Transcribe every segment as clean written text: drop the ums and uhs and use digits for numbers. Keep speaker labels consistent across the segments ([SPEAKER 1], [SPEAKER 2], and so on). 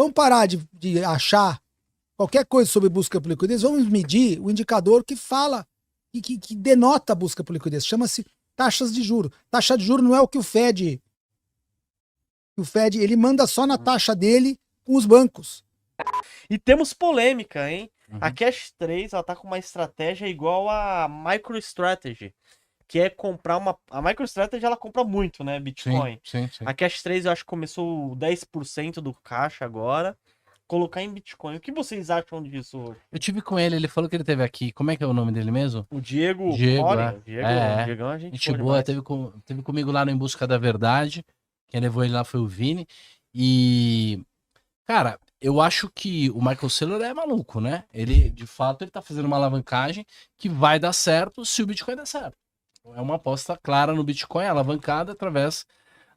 [SPEAKER 1] Vamos parar de achar qualquer coisa sobre busca por liquidez, vamos medir o indicador que fala e que denota a busca por liquidez. Chama-se taxas de juros. Taxa de juros não é o que o Fed... O Fed, ele manda só na taxa dele com os bancos.
[SPEAKER 2] E temos polêmica, hein? A
[SPEAKER 3] Uhum.
[SPEAKER 2] Cash 3, ela tá com uma estratégia igual a MicroStrategy, que é comprar uma... A MicroStrategy, ela compra muito, né? Bitcoin.
[SPEAKER 3] Sim.
[SPEAKER 2] A Cash 3, eu acho que começou 10% do caixa agora, colocar em Bitcoin. O que vocês acham disso hoje?
[SPEAKER 3] Eu tive com ele falou que ele teve aqui. Como é que é o nome dele mesmo?
[SPEAKER 2] O Diego
[SPEAKER 3] Diego,
[SPEAKER 2] Fore,
[SPEAKER 3] é.
[SPEAKER 2] o
[SPEAKER 3] É.
[SPEAKER 2] Diegão, a gente
[SPEAKER 3] Gente
[SPEAKER 2] boa
[SPEAKER 3] boa,
[SPEAKER 2] demais.
[SPEAKER 3] teve comigo lá no Em Busca da Verdade. Quem levou ele lá foi o Vini. E, cara, eu acho que o Michael Saylor é maluco, né? Ele, de fato, ele tá fazendo uma alavancagem que vai dar certo se o Bitcoin der certo. É uma aposta clara no Bitcoin, alavancada através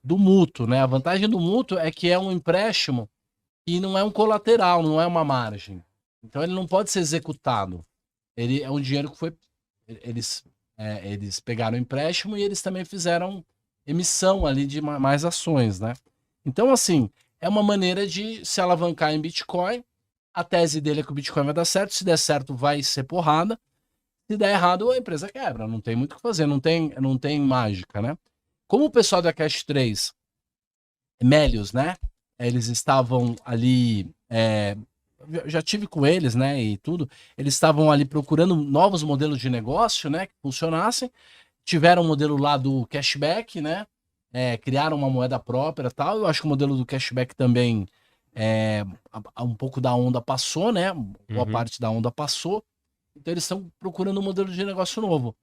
[SPEAKER 3] do mútuo, né? A vantagem do mútuo é que é um empréstimo e não é um colateral, não é uma margem. Então ele não pode ser executado. Ele é um dinheiro que foi. Eles, eles pegaram o empréstimo e eles também fizeram emissão ali de mais ações, né? Então, assim, é uma maneira de se alavancar em Bitcoin. A tese dele é que o Bitcoin vai dar certo. Se der certo, vai ser porrada. Se der errado, a empresa quebra. Não tem muito o que fazer, não tem mágica, né? Como o pessoal da Cash 3, Melios, né? Eles estavam ali. Já tive com eles, né? E tudo. Eles estavam ali procurando novos modelos de negócio, né? Que funcionassem. Tiveram um modelo lá do cashback, né? Criaram uma moeda própria e tal. Eu acho que o modelo do cashback também. Um pouco da onda passou, né? Boa parte da onda passou. Então eles estão procurando um modelo de negócio novo.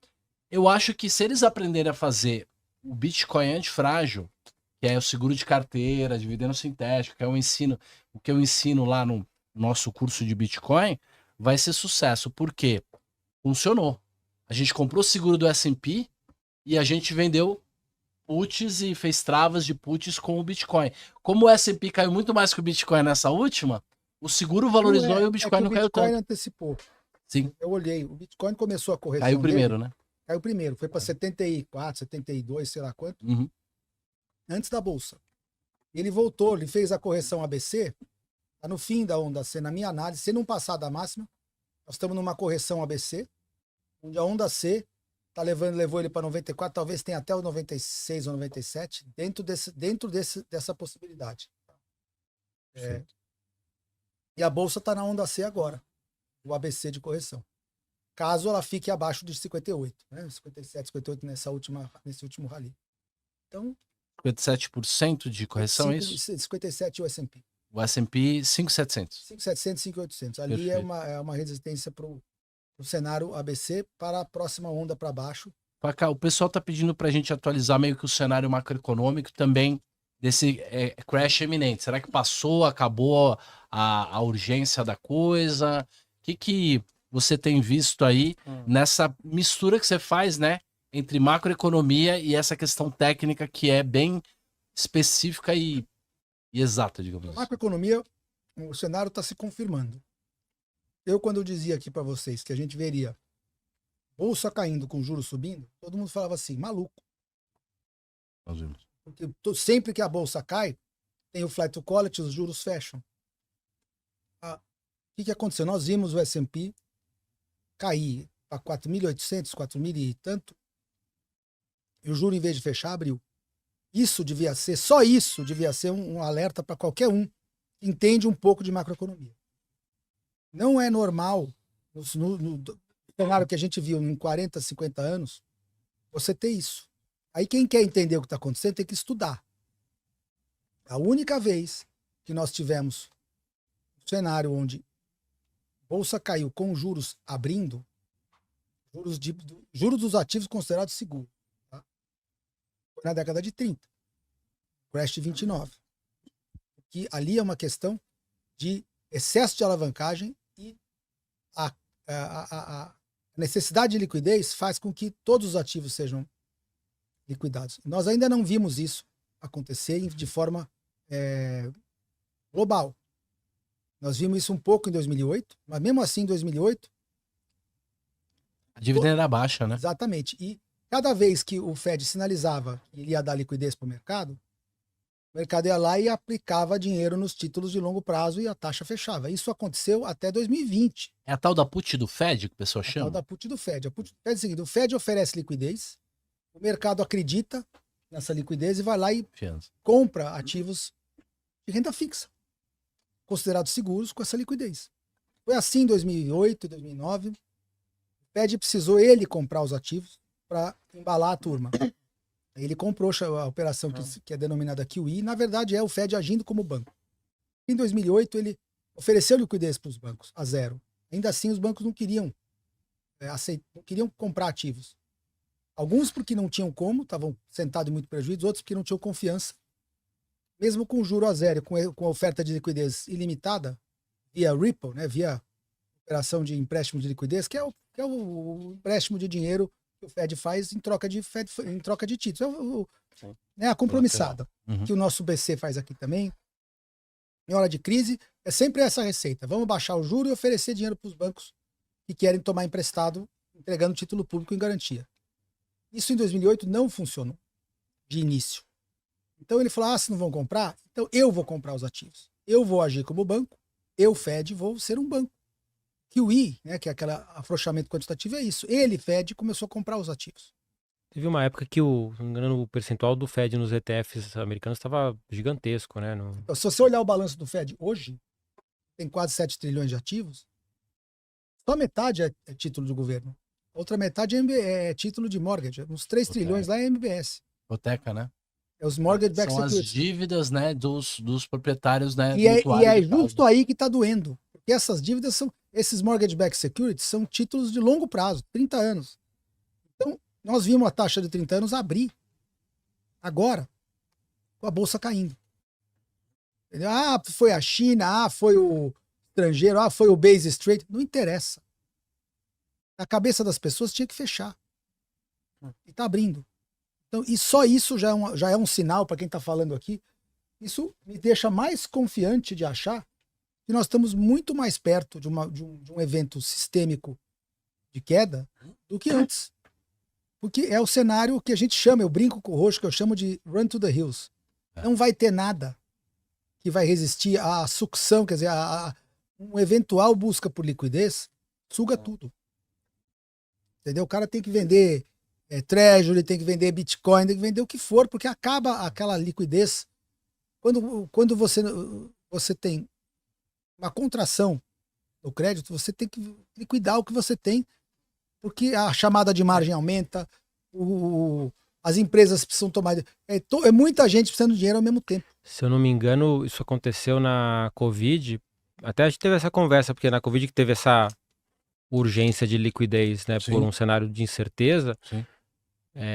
[SPEAKER 3] Eu acho que se eles aprenderem a fazer o Bitcoin antifrágil, que é o seguro de carteira, dividendo sintético, que é o que eu ensino lá no nosso curso de Bitcoin, vai ser sucesso. Por quê? Funcionou. A gente comprou o seguro do S&P e a gente vendeu puts e fez travas de puts com o Bitcoin. Como o S&P caiu muito mais que o Bitcoin nessa última, o seguro
[SPEAKER 1] Não
[SPEAKER 3] valorizou
[SPEAKER 1] é,
[SPEAKER 3] e o
[SPEAKER 1] é
[SPEAKER 3] Bitcoin
[SPEAKER 1] que o
[SPEAKER 3] não caiu
[SPEAKER 1] Bitcoin
[SPEAKER 3] tanto.
[SPEAKER 1] antecipou.
[SPEAKER 3] Sim,
[SPEAKER 1] Eu olhei, o Bitcoin começou a
[SPEAKER 3] caiu
[SPEAKER 1] correção dele,
[SPEAKER 3] primeiro, né?
[SPEAKER 1] caiu primeiro, foi para 74, 72, sei lá quanto,
[SPEAKER 3] Uhum.
[SPEAKER 1] antes da bolsa. Ele voltou, ele fez a correção ABC, tá no fim da onda C, na minha análise, se não passar da máxima, nós estamos numa correção ABC, onde a onda C levou ele para 94, talvez tenha até o 96 ou 97, dessa possibilidade. E a bolsa está na onda C agora, o ABC de correção. Caso ela fique abaixo de 58, né? 57, 58 nesse último rally. Então,
[SPEAKER 3] 57% de correção, é isso?
[SPEAKER 1] 57 o S&P.
[SPEAKER 3] O S&P 5.700.
[SPEAKER 1] 5.700, 5.800. Ali
[SPEAKER 3] Perfeito.
[SPEAKER 1] é uma resistência para o cenário ABC para a próxima onda para baixo.
[SPEAKER 3] Cacá, o pessoal tá pedindo pra gente atualizar meio que o cenário macroeconômico também desse crash eminente. Será que passou, acabou a urgência da coisa? O que você tem visto aí nessa mistura que você faz, né, entre macroeconomia e essa questão técnica que é bem específica e exata, digamos
[SPEAKER 1] A
[SPEAKER 3] assim?
[SPEAKER 1] macroeconomia, o cenário está se confirmando. Quando eu dizia aqui para vocês que a gente veria bolsa caindo com juros subindo, todo mundo falava assim, maluco.
[SPEAKER 3] Nós vimos.
[SPEAKER 1] Porque sempre que a bolsa cai, tem o flight to quality, os juros fecham. O que aconteceu? Nós vimos o S&P cair para 4.800, 4.000 e tanto, e o juro, em vez de fechar, abriu. Só isso devia ser um alerta para qualquer um que entende um pouco de macroeconomia. Não é normal, no cenário que a gente viu em 40, 50 anos, você ter isso. Aí quem quer entender o que está acontecendo tem que estudar. A única vez que nós tivemos um cenário onde a bolsa caiu com juros abrindo, juros dos ativos considerados seguros, tá? Foi na década de 30, crash de 29. Que ali é uma questão de excesso de alavancagem e a necessidade de liquidez faz com que todos os ativos sejam liquidados. Nós ainda não vimos isso acontecer de forma global. Nós vimos isso um pouco em 2008, mas mesmo assim em 2008...
[SPEAKER 3] A dívida era baixa, né?
[SPEAKER 1] Exatamente. E cada vez que o Fed sinalizava que ele ia dar liquidez para o mercado, O mercado ia lá e aplicava dinheiro nos títulos de longo prazo e a taxa fechava. Isso aconteceu até 2020.
[SPEAKER 3] É a tal da put do Fed que o pessoal
[SPEAKER 1] A tal
[SPEAKER 3] chama?
[SPEAKER 1] da put do Fed. A put do Fed é o seguinte, o Fed oferece liquidez, o mercado acredita nessa liquidez e vai lá e
[SPEAKER 3] Fiança.
[SPEAKER 1] compra ativos de renda fixa, considerados seguros com essa liquidez. Foi assim em 2008, 2009. O Fed precisou ele comprar os ativos para embalar a turma. Ele comprou a operação que é denominada QE. Na verdade, é o Fed agindo como banco. Em 2008, ele ofereceu liquidez para os bancos, a zero. Ainda assim, os bancos não queriam, não queriam comprar ativos. Alguns porque não tinham como, estavam sentados em muito prejuízo, outros porque não tinham confiança. Mesmo com juro a zero, com a oferta de liquidez ilimitada, via Ripple, né, via operação de empréstimo de liquidez, que é o empréstimo de dinheiro que o Fed faz em troca de títulos. É a compromissada, que o nosso BC faz aqui também. Em hora de crise, é sempre essa receita. Vamos baixar o juro e oferecer dinheiro para os bancos que querem tomar emprestado, entregando título público em garantia. Isso em 2008 não funcionou de início. Então ele falou, se não vão comprar, então eu vou comprar os ativos. Eu vou agir como banco, eu, Fed, vou ser um banco. QE, né, que é aquele afrouxamento quantitativo, é isso. Ele, Fed, começou a comprar os ativos.
[SPEAKER 4] Teve uma época que o percentual do Fed nos ETFs americanos estava gigantesco, né?
[SPEAKER 1] Então, se você olhar o balanço do Fed hoje, tem quase 7 trilhões de ativos, só metade é título do governo. A outra metade é título de mortgage. Uns 3 trilhões lá é MBS.
[SPEAKER 3] Hipoteca, né?
[SPEAKER 1] É os mortgage-backed
[SPEAKER 3] São as
[SPEAKER 1] securities.
[SPEAKER 3] dívidas, né, dos proprietários, né?
[SPEAKER 1] E é
[SPEAKER 3] de casa.
[SPEAKER 1] justo aí que está doendo. Porque essas dívidas esses mortgage-backed securities são títulos de longo prazo, 30 anos. Então, nós vimos a taxa de 30 anos abrir agora, com a bolsa caindo. Entendeu? Foi a China, foi o estrangeiro, foi o base straight. Não interessa. A cabeça das pessoas tinha que fechar. E está abrindo. Então, e só isso já é um sinal para quem está falando aqui. Isso me deixa mais confiante de achar que nós estamos muito mais perto de um evento sistêmico de queda do que antes. Porque é o cenário que a gente chama, eu brinco com o Roxo, que eu chamo de run to the hills. Não vai ter nada que vai resistir à sucção, quer dizer, um eventual busca por liquidez, suga tudo. Entendeu? O cara tem que vender Treasury, tem que vender Bitcoin, tem que vender o que for, porque acaba aquela liquidez. Quando você tem uma contração no crédito, você tem que liquidar o que você tem, porque a chamada de margem aumenta, as empresas precisam tomar... É muita gente precisando de dinheiro ao mesmo tempo.
[SPEAKER 4] Se eu não me engano, isso aconteceu na Covid. Até a gente teve essa conversa, porque na Covid que teve essa urgência de liquidez, né, por um cenário de incerteza.
[SPEAKER 3] Sim.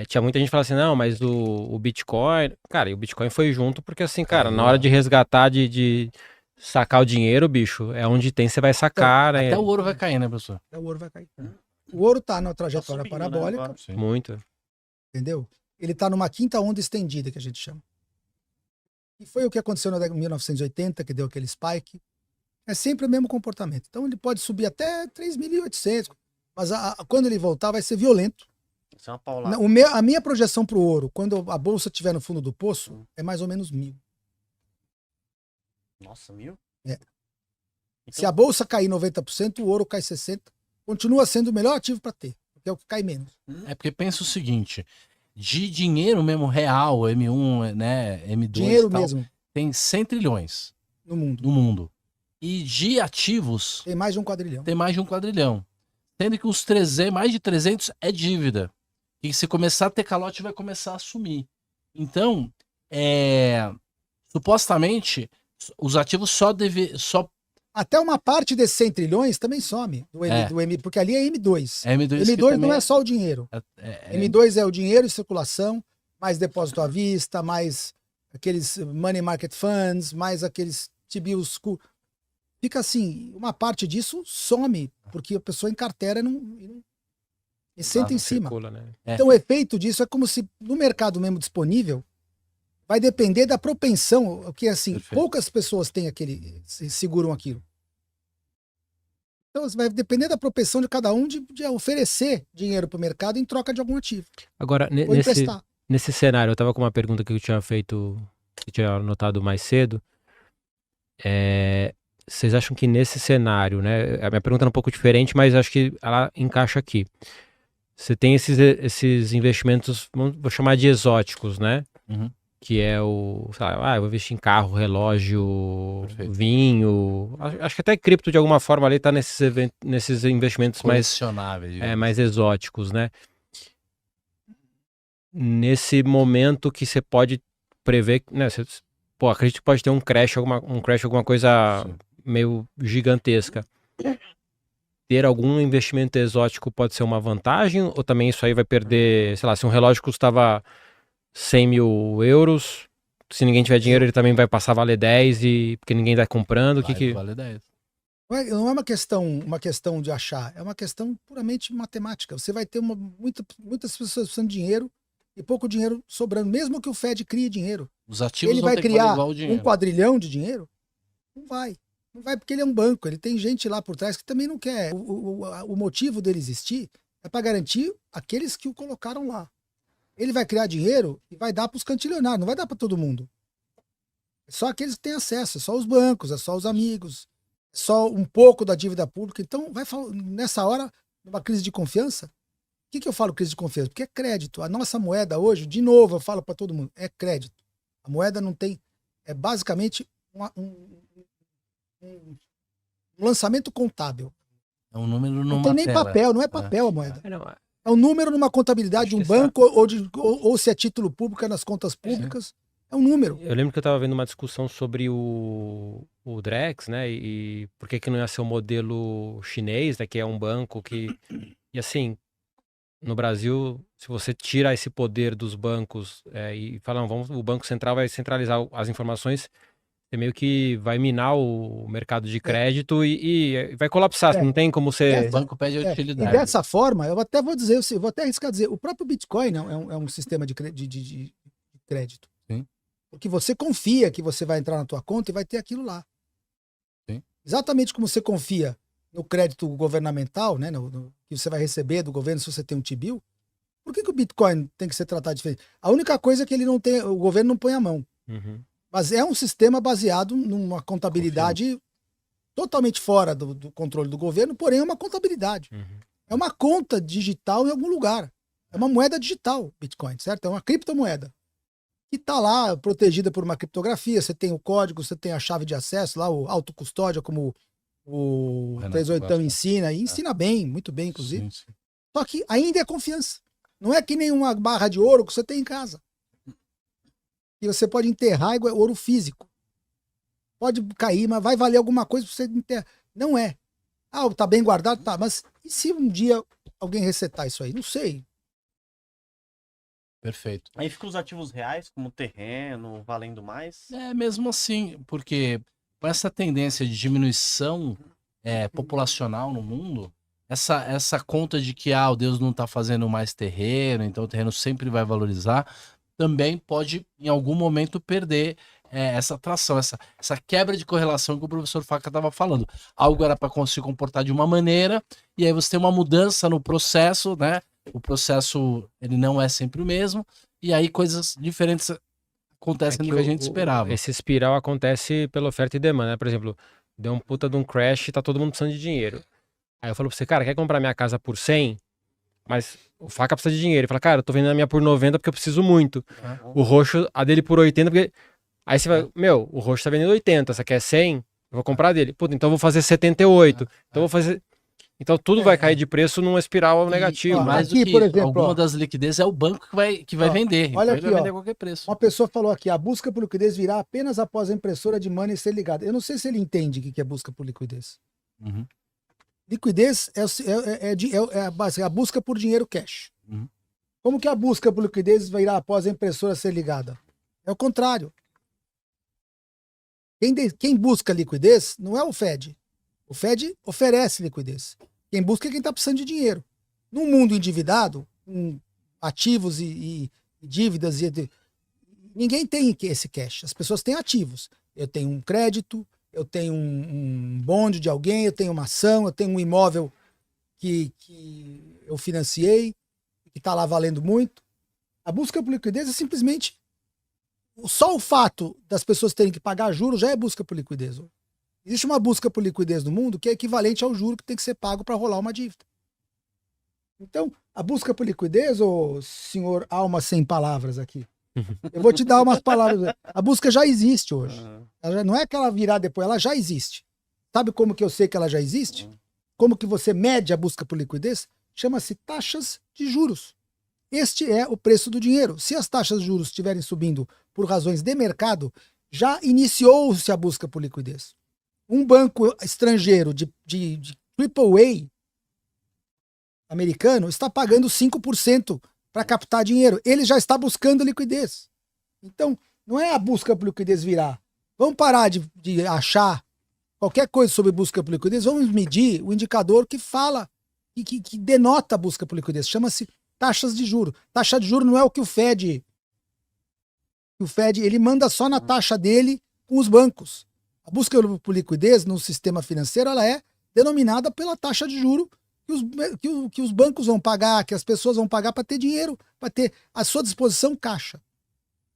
[SPEAKER 4] Tinha muita gente que falava assim, não, mas o Bitcoin... Cara, e o Bitcoin foi junto, porque assim, cara, na hora de resgatar, de sacar o dinheiro, bicho, é onde tem, você vai sacar.
[SPEAKER 3] Até o ouro vai cair, né, professor?
[SPEAKER 1] Até o ouro vai cair. O ouro está na trajetória
[SPEAKER 2] subindo,
[SPEAKER 1] parabólica,
[SPEAKER 2] né,
[SPEAKER 4] Muito.
[SPEAKER 1] entendeu? Ele está numa quinta onda estendida, que a gente chama. E foi o que aconteceu em 1980, que deu aquele spike. É sempre o mesmo comportamento. Então ele pode subir até 3.800, mas quando ele voltar vai ser violento.
[SPEAKER 2] Isso é uma paulada.
[SPEAKER 1] A minha projeção para o ouro, quando a bolsa estiver no fundo do poço, é mais ou menos 1.000.
[SPEAKER 2] Nossa, 1.000?
[SPEAKER 1] É.
[SPEAKER 2] Então,
[SPEAKER 1] Se a bolsa cair 90%, o ouro cai 60%. Continua sendo o melhor ativo para ter, porque é o que cai menos.
[SPEAKER 3] É porque pensa o seguinte, de dinheiro mesmo real, M1, né, M2
[SPEAKER 1] Dinheiro
[SPEAKER 3] e tal,
[SPEAKER 1] mesmo
[SPEAKER 3] tem 100 trilhões
[SPEAKER 1] no mundo.
[SPEAKER 3] no mundo. E de ativos,
[SPEAKER 1] Tem mais de um quadrilhão.
[SPEAKER 3] tem mais de 1 quadrilhão. Sendo que mais de 300 é dívida. E se começar a ter calote, vai começar a sumir. Então, supostamente, os ativos só
[SPEAKER 1] Até uma parte desses 100 trilhões também some, porque ali é M2. M2 não é só o dinheiro. M2 é o dinheiro em circulação, mais depósito à vista, mais aqueles money market funds, mais aqueles T-bills. Fica assim, uma parte disso some, porque a pessoa encartera e senta em cima.
[SPEAKER 4] Circula, né?
[SPEAKER 1] Então o efeito disso é como se no mercado mesmo disponível, vai depender da propensão, que assim,
[SPEAKER 3] Perfeito.
[SPEAKER 1] poucas pessoas têm seguram aquilo. Então vai depender da propensão de cada um de oferecer dinheiro para o mercado em troca de algum ativo.
[SPEAKER 4] Agora,
[SPEAKER 1] Ou emprestar.
[SPEAKER 4] nesse cenário, eu tava com uma pergunta que eu tinha feito que tinha notado mais cedo. Vocês acham que nesse cenário, né? A minha pergunta é um pouco diferente, mas acho que ela encaixa aqui. Você tem esses investimentos, vou chamar de exóticos, né?
[SPEAKER 3] Uhum.
[SPEAKER 4] Que é o, sei lá, eu vou investir em carro, relógio,
[SPEAKER 3] Perfeito.
[SPEAKER 4] vinho. Acho que até cripto de alguma forma ali tá nesses investimentos
[SPEAKER 3] Colecionáveis, digamos.
[SPEAKER 4] mais exóticos, né? Nesse momento que você pode prever, né? Acredito que pode ter um crash, alguma coisa
[SPEAKER 3] Sim.
[SPEAKER 4] meio gigantesca. Ter algum investimento exótico pode ser uma vantagem? Ou também isso aí vai perder, sei lá, se um relógio custava 100 mil euros, se ninguém tiver dinheiro, ele também vai passar a valer 10 porque ninguém tá comprando.
[SPEAKER 3] Vale 10.
[SPEAKER 1] Não é uma questão de achar, é uma questão puramente matemática. Você vai ter muitas pessoas precisando de dinheiro e pouco dinheiro sobrando, mesmo que o Fed crie dinheiro.
[SPEAKER 3] Os ativos
[SPEAKER 1] Ele
[SPEAKER 3] vão
[SPEAKER 1] vai
[SPEAKER 3] ter que valer
[SPEAKER 1] criar
[SPEAKER 3] igual o dinheiro.
[SPEAKER 1] 1 quadrilhão de dinheiro? Não vai. Não vai porque ele é um banco, ele tem gente lá por trás que também não quer. O motivo dele existir é para garantir aqueles que o colocaram lá. Ele vai criar dinheiro e vai dar para os cantilionários, não vai dar para todo mundo. É só aqueles que têm acesso, é só os bancos, é só os amigos, é só um pouco da dívida pública. Então, nessa hora, numa crise de confiança, o que eu falo crise de confiança? Porque é crédito. A nossa moeda hoje, de novo, eu falo para todo mundo, é crédito. A moeda não tem. É basicamente um lançamento contábil.
[SPEAKER 3] É um número numa
[SPEAKER 1] Não tem nem
[SPEAKER 3] tela.
[SPEAKER 1] papel, não é papel a moeda.
[SPEAKER 4] Não,
[SPEAKER 1] É um número numa contabilidade de
[SPEAKER 4] Acho
[SPEAKER 1] um
[SPEAKER 4] que essa-
[SPEAKER 1] banco ou se é título público é nas contas públicas. É um número.
[SPEAKER 4] eu lembro que eu estava vendo uma discussão sobre o Drex, né? E por que não ia ser o modelo chinês, né? Que é um banco que. E assim, no Brasil, se você tira esse poder dos bancos e fala, não, o Banco Central vai centralizar as informações, você meio que vai minar o mercado de crédito e vai colapsar. Não tem como
[SPEAKER 3] O
[SPEAKER 4] você.
[SPEAKER 3] banco pede
[SPEAKER 1] E
[SPEAKER 3] utilidade.
[SPEAKER 1] dessa forma, eu até vou dizer, eu vou até arriscar dizer, o próprio Bitcoin é um sistema de crédito.
[SPEAKER 3] Sim.
[SPEAKER 1] Porque você confia que você vai entrar na tua conta e vai ter aquilo lá.
[SPEAKER 3] Sim.
[SPEAKER 1] Exatamente como você confia no crédito governamental, né, que você vai receber do governo se você tem um T-bill. Por que o Bitcoin tem que ser tratado diferente? A única coisa é que ele não tem, o governo não põe a mão.
[SPEAKER 4] Uhum.
[SPEAKER 1] Mas é um sistema baseado numa contabilidade totalmente fora do controle do governo, porém é uma contabilidade.
[SPEAKER 4] Uhum.
[SPEAKER 1] É uma conta digital em algum lugar. É uma moeda digital, Bitcoin, certo? É uma criptomoeda. Que está lá protegida por uma criptografia. Você tem o código, você tem a chave de acesso, lá o autocustódia, como o
[SPEAKER 3] Renato
[SPEAKER 1] 38
[SPEAKER 3] gosta.
[SPEAKER 1] ensina, e ensina bem, muito bem, inclusive.
[SPEAKER 3] Sim, sim.
[SPEAKER 1] Só que ainda é confiança. Não é que nem uma barra de ouro que você tem em casa. E você pode enterrar igual ouro físico. Pode cair, mas vai valer alguma coisa pra você enterrar. Não é. Ah, tá bem guardado? Tá. Mas e se um dia alguém resetar isso aí? Não sei.
[SPEAKER 3] Perfeito.
[SPEAKER 2] Aí ficam os ativos reais, como terreno, valendo mais.
[SPEAKER 3] É mesmo assim, porque com essa tendência de diminuição populacional no mundo, essa conta de que o Deus não está fazendo mais terreno, então o terreno sempre vai valorizar, também pode em algum momento perder essa atração, essa quebra de correlação que o professor Faca estava falando. Algo era para se comportar de uma maneira, e aí você tem uma mudança no processo, né? O processo ele não é sempre o mesmo, e aí coisas diferentes acontecem do que a gente esperava.
[SPEAKER 4] Esse espiral acontece pela oferta e demanda, né? Por exemplo, deu um puta de um crash e tá todo mundo precisando de dinheiro. Aí eu falo pra você, cara, quer comprar minha casa por 100? Mas o Faca precisa de dinheiro. Ele fala, cara, eu tô vendendo a minha por 90 porque eu preciso muito. O roxo, a dele por 80 porque... Aí você vai, o roxo tá vendendo 80, você quer 100? Eu vou comprar dele. Puta, então eu vou fazer 78. Então eu vou fazer... Então tudo vai cair de preço numa espiral negativa.
[SPEAKER 3] Mais
[SPEAKER 1] aqui,
[SPEAKER 3] do que
[SPEAKER 1] por exemplo,
[SPEAKER 3] alguma das liquidez é o banco que vai vender.
[SPEAKER 1] olha
[SPEAKER 3] Então ele
[SPEAKER 1] aqui,
[SPEAKER 3] vai vender a qualquer preço.
[SPEAKER 1] Uma pessoa falou aqui, a busca por liquidez virá apenas após a impressora de money ser ligada. Eu não sei se ele entende o que é busca por liquidez.
[SPEAKER 3] Uhum.
[SPEAKER 1] Liquidez é a busca por dinheiro cash.
[SPEAKER 3] Uhum.
[SPEAKER 1] Como que a busca por liquidez virá após a impressora ser ligada? É o contrário. Quem busca liquidez não é o Fed. O Fed oferece liquidez. Quem busca é quem está precisando de dinheiro. Num mundo endividado, com ativos e dívidas, ninguém tem esse cash. As pessoas têm ativos. Eu tenho um crédito, eu tenho um bonde de alguém, eu tenho uma ação, eu tenho um imóvel que eu financiei, que está lá valendo muito. A busca por liquidez é simplesmente Só o fato das pessoas terem que pagar juros já é busca por liquidez. Existe uma busca por liquidez no mundo que é equivalente ao juro que tem que ser pago para rolar uma dívida. Então, a busca por liquidez, ô senhor alma sem palavras aqui, eu vou te dar umas palavras. A busca já existe hoje. Ela não é que ela virá depois, ela já existe. Sabe como que eu sei que ela já existe? Como que você mede a busca por liquidez? Chama-se taxas de juros. Este é o preço do dinheiro. Se as taxas de juros estiverem subindo por razões de mercado, já iniciou-se a busca por liquidez. Um banco estrangeiro de AAA americano está pagando 5% para captar dinheiro. Ele já está buscando liquidez. Então, não é a busca por liquidez virar. Vamos parar de achar qualquer coisa sobre busca por liquidez. Vamos medir o indicador que fala e que denota a busca por liquidez. Chama-se taxas de juros. Taxa de juros não é o que o Fed... O Fed, ele manda só na taxa dele com os bancos. A busca por liquidez no sistema financeiro, ela é denominada pela taxa de juros que os bancos vão pagar, que as pessoas vão pagar para ter dinheiro, para ter à sua disposição caixa.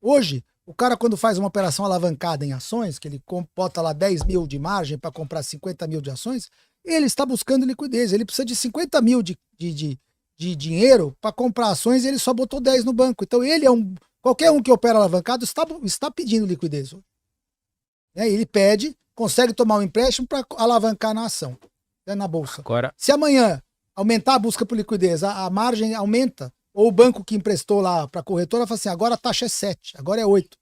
[SPEAKER 1] Hoje, o cara quando faz uma operação alavancada em ações, que ele bota lá 10 mil de margem para comprar 50 mil de ações, ele está buscando liquidez. Ele precisa de 50 mil de dinheiro para comprar ações e ele só botou 10 no banco. Então ele é qualquer um que opera alavancado está pedindo liquidez. Ele pede, consegue tomar um empréstimo para alavancar na ação, na bolsa.
[SPEAKER 4] Agora,
[SPEAKER 1] se amanhã aumentar a busca por liquidez, a margem aumenta, ou o banco que emprestou lá para a corretora fala assim, agora a taxa é 7, agora é 8.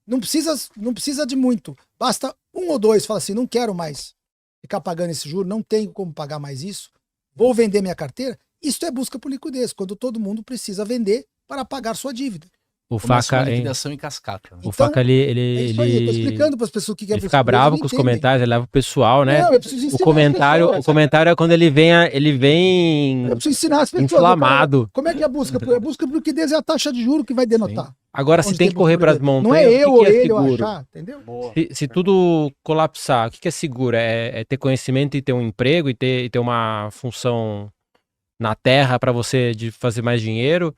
[SPEAKER 1] Não precisa de muito. Basta 1 ou 2, fala assim, não quero mais ficar pagando esse juro, não tenho como pagar mais isso, vou vender minha carteira. Isso é busca por liquidez, quando todo mundo precisa vender para pagar sua dívida.
[SPEAKER 4] o
[SPEAKER 3] Começa uma
[SPEAKER 4] Faca,
[SPEAKER 3] liquidação em cascata. Né?
[SPEAKER 4] o Faca
[SPEAKER 1] É
[SPEAKER 4] ele
[SPEAKER 1] isso aí, eu tô explicando para as pessoas o que é
[SPEAKER 4] ele
[SPEAKER 1] busca
[SPEAKER 4] fica
[SPEAKER 1] por liquidez,
[SPEAKER 4] bravo
[SPEAKER 1] eles
[SPEAKER 4] com os
[SPEAKER 1] entendem.
[SPEAKER 4] comentários, ele leva o pessoal, né?
[SPEAKER 1] Não, eu preciso ensinar
[SPEAKER 4] O comentário
[SPEAKER 1] as pessoas.
[SPEAKER 4] é quando ele vem
[SPEAKER 1] Eu preciso ensinar as pessoas.
[SPEAKER 4] inflamado.
[SPEAKER 1] Como é que é a busca? A busca por liquidez é a taxa de juros que vai denotar.
[SPEAKER 4] Agora, se
[SPEAKER 1] Onde
[SPEAKER 4] tem que correr para as
[SPEAKER 1] busca por
[SPEAKER 4] montanhas,
[SPEAKER 1] liquidez. Não é eu
[SPEAKER 4] o
[SPEAKER 1] ou
[SPEAKER 4] que é
[SPEAKER 1] ele ou
[SPEAKER 4] seguro?
[SPEAKER 1] achar, entendeu?
[SPEAKER 2] Boa.
[SPEAKER 4] Se tudo colapsar, o que é seguro? É ter conhecimento e ter um emprego e ter uma função na terra para você de fazer mais dinheiro?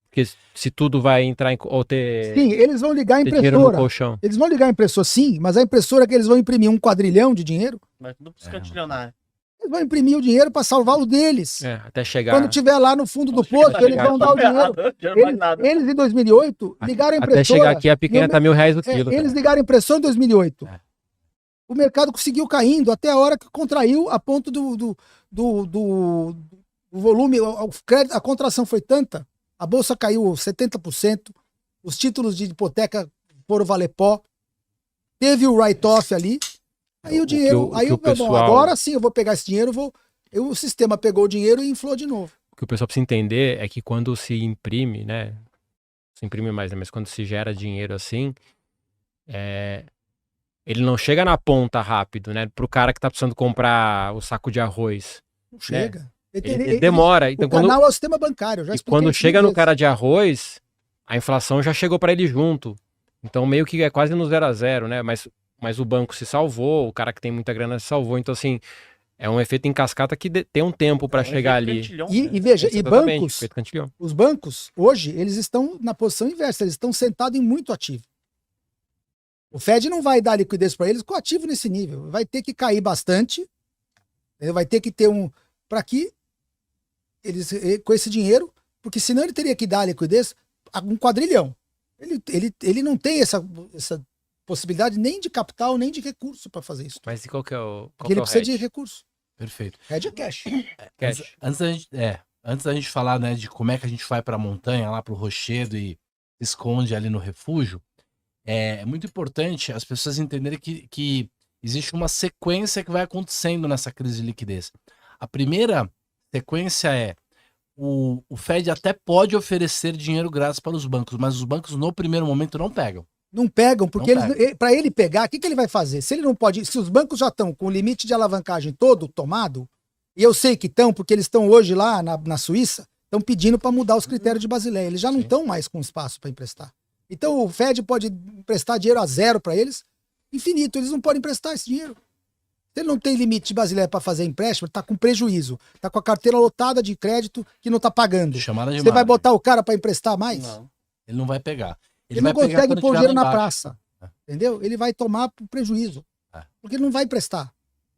[SPEAKER 4] Porque se tudo vai entrar ou ter,
[SPEAKER 1] Sim, eles vão ligar a
[SPEAKER 4] ter dinheiro no
[SPEAKER 1] impressora.
[SPEAKER 4] colchão.
[SPEAKER 1] Eles vão ligar a impressora, sim, mas a impressora que eles vão imprimir 1 quadrilhão de dinheiro,
[SPEAKER 2] Mas tudo pros cantilionários.
[SPEAKER 1] eles vão imprimir o dinheiro para salvar o deles.
[SPEAKER 4] Até chegar.
[SPEAKER 1] Quando tiver lá no fundo do poço, eles vão dar o dinheiro. Eles em 2008 ligaram a impressora.
[SPEAKER 4] Até chegar aqui a picanha tá R$1.000 o quilo.
[SPEAKER 1] Eles
[SPEAKER 4] cara.
[SPEAKER 1] ligaram a impressora em 2008.
[SPEAKER 3] É.
[SPEAKER 1] O mercado conseguiu caindo até a hora que contraiu a ponto do volume, a contração foi tanta, a bolsa caiu 70%, os títulos de hipoteca foram valer pó, teve o write-off ali, aí o dinheiro, bom, agora sim eu vou pegar esse dinheiro, o sistema pegou o dinheiro e inflou de novo.
[SPEAKER 4] O que o pessoal precisa entender é que quando se imprime, né? Se imprime mais, né? Mas quando se gera dinheiro assim, ele não chega na ponta rápido, né? Pro cara que tá precisando comprar o saco de arroz.
[SPEAKER 1] Não chega.
[SPEAKER 4] Ele demora. Então,
[SPEAKER 1] o canal é o sistema bancário. Já
[SPEAKER 4] e
[SPEAKER 1] expliquei
[SPEAKER 4] quando
[SPEAKER 1] isso
[SPEAKER 4] chega
[SPEAKER 1] mil
[SPEAKER 4] no
[SPEAKER 1] vezes.
[SPEAKER 4] cara de arroz, a inflação já chegou para ele junto. Então meio que é quase no 0 a 0, né? Mas o banco se salvou, o cara que tem muita grana se salvou. Então assim, é um efeito em cascata que tem um tempo para chegar ali.
[SPEAKER 1] E veja, e
[SPEAKER 4] Exatamente,
[SPEAKER 1] bancos,
[SPEAKER 4] efeito cantilhão.
[SPEAKER 1] os bancos, hoje, eles estão na posição inversa, eles estão sentados em muito ativo. O Fed não vai dar liquidez para eles com ativo nesse nível. Vai ter que cair bastante, entendeu? Vai ter que ter para que eles, com esse dinheiro, porque senão ele teria que dar liquidez a 1 quadrilhão. Ele não tem essa possibilidade nem de capital, nem de recurso para fazer isso.
[SPEAKER 4] Mas e qual que é o
[SPEAKER 1] Porque ele precisa de recurso.
[SPEAKER 3] Perfeito.
[SPEAKER 1] Hedge é cash.
[SPEAKER 4] cash?
[SPEAKER 3] Antes da gente falar, né, de como é que a gente vai pra montanha, lá pro rochedo e se esconde ali no refúgio, é muito importante as pessoas entenderem que existe uma sequência que vai acontecendo nessa crise de liquidez. A primeira sequência é o Fed até pode oferecer dinheiro grátis para os bancos, mas os bancos no primeiro momento não pegam.
[SPEAKER 1] Não pegam, porque
[SPEAKER 3] Não
[SPEAKER 1] para ele pegar, o que ele vai fazer? Se ele não pode, se os bancos já estão com o limite de alavancagem todo tomado, e eu sei que estão, porque eles estão hoje lá na Suíça, estão pedindo para mudar os critérios de Basileia. Eles já não estão mais com espaço para emprestar. Então o Fed pode emprestar dinheiro a zero para eles, infinito, eles não podem emprestar esse dinheiro. Se ele não tem limite de Basileia para fazer empréstimo, ele está com prejuízo, está com a carteira lotada de crédito que não está pagando.
[SPEAKER 3] Chamada de
[SPEAKER 1] Você vai
[SPEAKER 3] margem.
[SPEAKER 1] botar o cara para emprestar mais?
[SPEAKER 2] Não.
[SPEAKER 3] Ele não vai pegar.
[SPEAKER 1] Ele não
[SPEAKER 3] vai pegar
[SPEAKER 1] consegue
[SPEAKER 3] quando
[SPEAKER 1] pôr o
[SPEAKER 3] tiver
[SPEAKER 1] dinheiro
[SPEAKER 3] lá
[SPEAKER 1] na
[SPEAKER 3] embaixo.
[SPEAKER 1] praça. Entendeu? Ele vai tomar prejuízo. Porque ele não vai emprestar.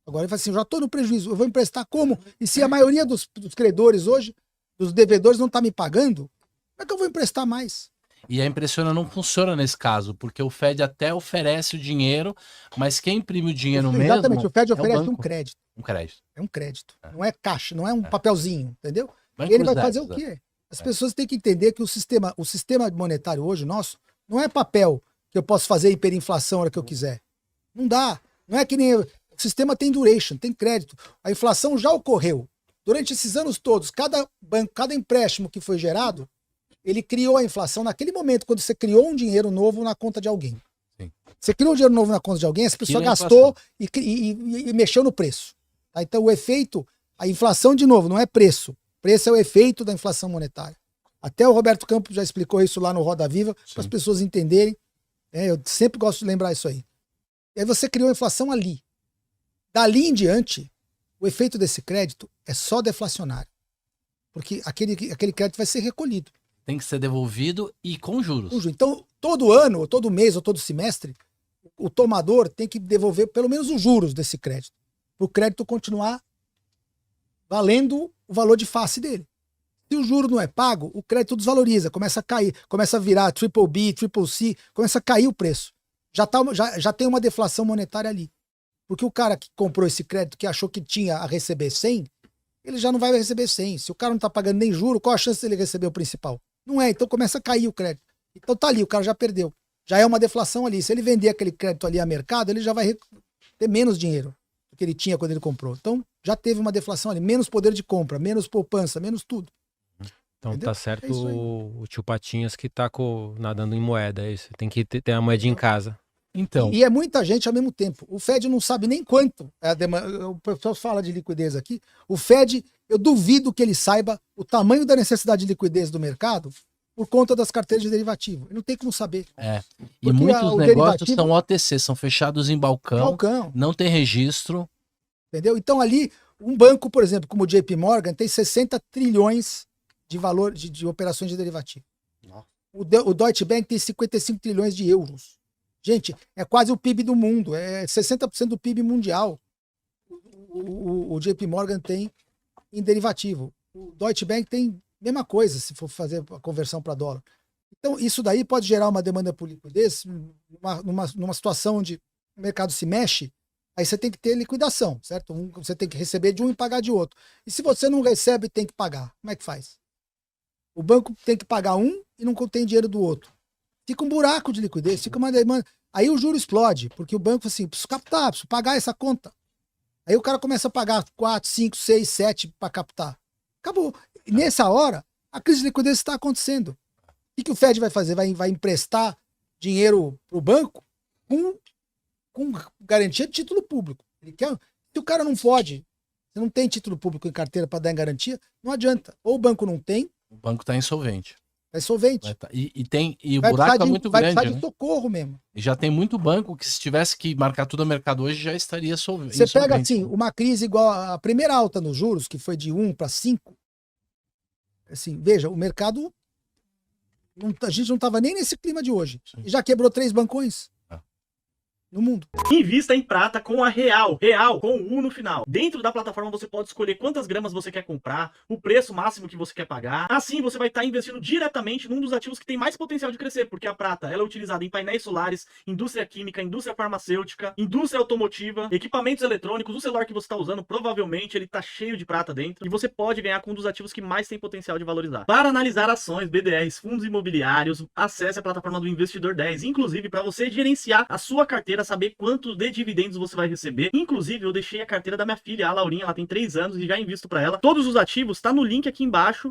[SPEAKER 1] Agora ele fala assim, eu já estou no prejuízo, eu vou emprestar como? E se a maioria dos credores hoje, dos devedores, não está me pagando, como é que eu vou emprestar mais?
[SPEAKER 3] E a Impressiona não funciona nesse caso, porque o Fed até oferece o dinheiro, mas quem imprime o dinheiro
[SPEAKER 1] Exatamente,
[SPEAKER 3] mesmo
[SPEAKER 1] o Fed
[SPEAKER 3] é o
[SPEAKER 1] oferece um
[SPEAKER 3] banco.
[SPEAKER 1] crédito.
[SPEAKER 3] Um crédito.
[SPEAKER 1] É um crédito. Não é caixa, não é um papelzinho, entendeu?
[SPEAKER 3] Banco
[SPEAKER 1] Ele vai
[SPEAKER 3] dos
[SPEAKER 1] fazer o
[SPEAKER 3] débitos,
[SPEAKER 1] quê? As pessoas têm que entender que o sistema monetário hoje nosso não é papel que eu posso fazer hiperinflação a hora que eu quiser. Não dá. Não é que nem... O sistema tem duration, tem crédito. A inflação já ocorreu. Durante esses anos todos, cada banco, cada empréstimo que foi gerado, ele criou a inflação naquele momento, quando você criou um dinheiro novo na conta de alguém.
[SPEAKER 3] Sim.
[SPEAKER 1] Você criou um dinheiro novo na conta de alguém, essa pessoa
[SPEAKER 3] Aquilo é
[SPEAKER 1] gastou e mexeu no preço. Tá? Então o efeito, a inflação de novo, não é preço. Preço é o efeito da inflação monetária. Até o Roberto Campos já explicou isso lá no Roda Viva, para as pessoas entenderem. Eu sempre gosto de lembrar isso aí. E aí você criou a inflação ali. Dali em diante, o efeito desse crédito é só deflacionário. Porque aquele crédito vai ser recolhido.
[SPEAKER 3] Tem que ser devolvido e com juros.
[SPEAKER 1] Então, todo ano, ou todo mês, ou todo semestre, o tomador tem que devolver pelo menos os juros desse crédito. Para o crédito continuar valendo o valor de face dele. Se o juro não é pago, o crédito desvaloriza, começa a cair, começa a virar triple B, triple C, começa a cair o preço. Já tem uma deflação monetária ali. Porque o cara que comprou esse crédito, que achou que tinha a receber 100, ele já não vai receber 100. Se o cara não está pagando nem juro, qual a chance dele receber o principal? Não é, então começa a cair o crédito. Então tá ali, o cara já perdeu. Já é uma deflação ali. Se ele vender aquele crédito ali a mercado, ele já vai ter menos dinheiro do que ele tinha quando ele comprou. Então já teve uma deflação ali, menos poder de compra, menos poupança, menos tudo.
[SPEAKER 4] Então
[SPEAKER 1] Entendeu?
[SPEAKER 4] tá certo
[SPEAKER 1] É isso aí.
[SPEAKER 4] o tio Patinhas que tá nadando em moeda, é isso. Tem que ter a moedinha em casa.
[SPEAKER 3] Então,
[SPEAKER 1] E é muita gente ao mesmo tempo. O Fed não sabe nem quanto é a demanda. O pessoal fala de liquidez aqui. O Fed, eu duvido que ele saiba o tamanho da necessidade de liquidez do mercado por conta das carteiras de derivativo. Ele não tem como saber.
[SPEAKER 3] e
[SPEAKER 1] Porque
[SPEAKER 3] muitos
[SPEAKER 1] o
[SPEAKER 3] negócios
[SPEAKER 1] derivativo-
[SPEAKER 3] são OTC, são fechados em balcão, não tem registro.
[SPEAKER 1] Entendeu? Então ali, um banco, por exemplo, como o JP Morgan, tem 60 trilhões de valor de operações de derivativo.
[SPEAKER 2] Nossa.
[SPEAKER 1] O Deutsche Bank tem 55 trilhões de euros. Gente, é quase o PIB do mundo, é 60% do PIB mundial. O JP Morgan tem em derivativo. O Deutsche Bank tem a mesma coisa, se for fazer a conversão para dólar. Então, isso daí pode gerar uma demanda por liquidez numa situação onde o mercado se mexe, aí você tem que ter liquidação, certo? Você tem que receber de um e pagar de outro. E se você não recebe, tem que pagar. Como é que faz? O banco tem que pagar um e não tem dinheiro do outro. Fica um buraco de liquidez, fica uma demanda. Aí o juro explode, porque o banco fala assim, preciso captar, preciso pagar essa conta. Aí o cara começa a pagar 4, 5, 6, 7 para captar. Acabou. E nessa hora, a crise de liquidez está acontecendo. O que o Fed vai fazer? Vai emprestar dinheiro para o banco com garantia de título público. Se o cara não pode, se não tem título público em carteira para dar em garantia, não adianta. Ou o banco não tem,
[SPEAKER 3] O banco está insolvente.
[SPEAKER 1] é solvente.
[SPEAKER 3] E o
[SPEAKER 1] Vai
[SPEAKER 3] buraco
[SPEAKER 1] precisar
[SPEAKER 3] é muito
[SPEAKER 1] vai
[SPEAKER 3] grande,
[SPEAKER 1] precisar de
[SPEAKER 3] né?
[SPEAKER 1] socorro mesmo.
[SPEAKER 3] E já tem muito banco que, se tivesse que marcar tudo a mercado hoje, já estaria solvente.
[SPEAKER 1] Você pega assim, uma crise igual a primeira alta nos juros, que foi de 1 para 5. Assim, veja, o mercado. A gente não estava nem nesse clima de hoje.
[SPEAKER 3] Sim.
[SPEAKER 1] E já quebrou 3 bancões no mundo.
[SPEAKER 5] Invista em prata com a Real. Real com o U no final. Dentro da plataforma você pode escolher quantas gramas você quer comprar, o preço máximo que você quer pagar. Assim você vai estar investindo diretamente num dos ativos que tem mais potencial de crescer, porque a prata ela é utilizada em painéis solares, indústria química, indústria farmacêutica, indústria automotiva, equipamentos eletrônicos. O celular que você está usando, provavelmente ele está cheio de prata dentro. E você pode ganhar com um dos ativos que mais tem potencial de valorizar. Para analisar ações, BDRs, fundos imobiliários, acesse a plataforma do Investidor 10. Inclusive, para você gerenciar a sua carteira, saber quanto de dividendos você vai receber. Inclusive, eu deixei a carteira da minha filha, a Laurinha, ela tem 3 anos e já invisto para ela. Todos os ativos tá no link aqui embaixo